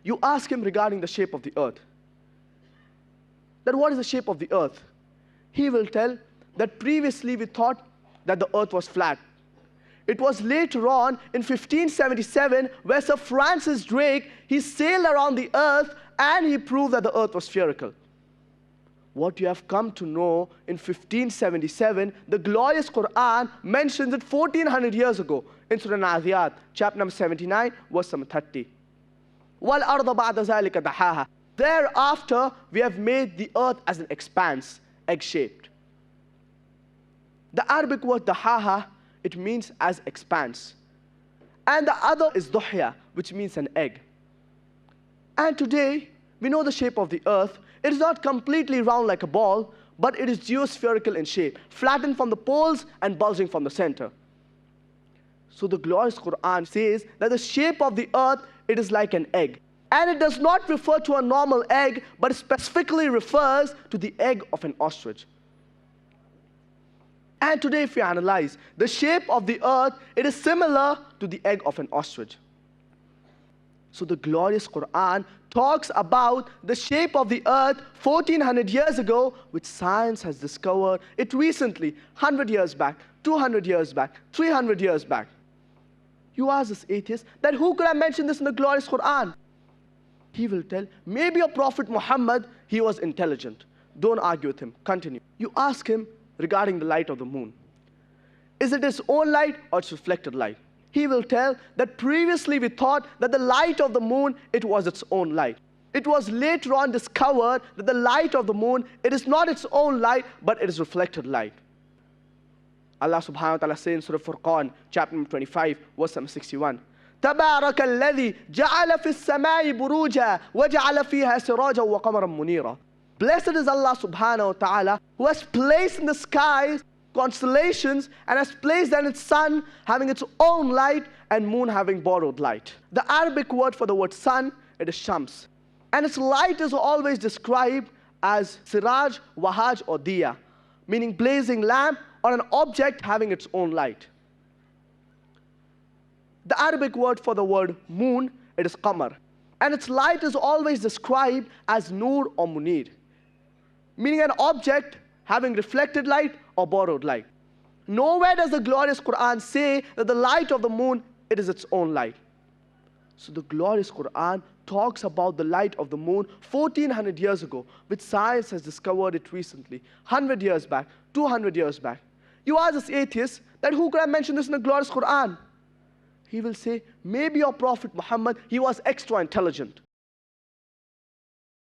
You ask him regarding the shape of the earth. That what is the shape of the earth? He will tell that previously we thought that the earth was flat. It was later on in 1577 where Sir Francis Drake, he sailed around the earth and he proved that the earth was spherical. What you have come to know in 1577, the glorious Qur'an mentions it 1400 years ago in Surah Al-Adiyat, chapter number 79, verse number 30. وَالْأَرْضَ بَعْدَ ذَلِكَ دَحَاهَا. Thereafter, we have made the earth as an expanse, egg-shaped. The Arabic word dahaha, it means as expanse. And the other is duhya, which means an egg. And today, we know the shape of the earth. It is not completely round like a ball, but it is geospherical in shape, flattened from the poles and bulging from the center. So the glorious Qur'an says that the shape of the earth, it is like an egg. And it does not refer to a normal egg, but it specifically refers to the egg of an ostrich. And today, if we analyze the shape of the earth, it is similar to the egg of an ostrich. So the glorious Qur'an talks about the shape of the earth 1400 years ago, which science has discovered it recently, 100 years back, 200 years back, 300 years back. You ask this atheist that who could have mentioned this in the glorious Qur'an? He will tell, maybe your Prophet Muhammad, he was intelligent. Don't argue with him, continue. You ask him regarding the light of the moon. Is it its own light or its reflected light? He will tell that previously we thought that the light of the moon, it was its own light. It was later on discovered that the light of the moon, it is not its own light, but it is reflected light. Allah subhanahu wa ta'ala says in Surah Furqan, chapter number 25, verse number 61. تبارك الذي جعل في السماء بروجا وجعل فيها سراجا وقمرا منيرا. Blessed is Allah subhanahu wa ta'ala who has placed in the skies constellations and has placed in its sun having its own light and moon having borrowed light. The Arabic word for the word sun, it is shams. And its light is always described as siraj, wahaj or diya, meaning blazing lamp or an object having its own light. The Arabic word for the word moon, it is qamar. And its light is always described as nur or munir, meaning an object having reflected light or borrowed light. Nowhere does the glorious Qur'an say that the light of the moon, it is its own light. So the glorious Qur'an talks about the light of the moon 1400 years ago, which science has discovered it recently, 100 years back, 200 years back. You ask this atheist that who could have mentioned this in the glorious Qur'an? He will say, maybe your Prophet Muhammad, he was extra intelligent.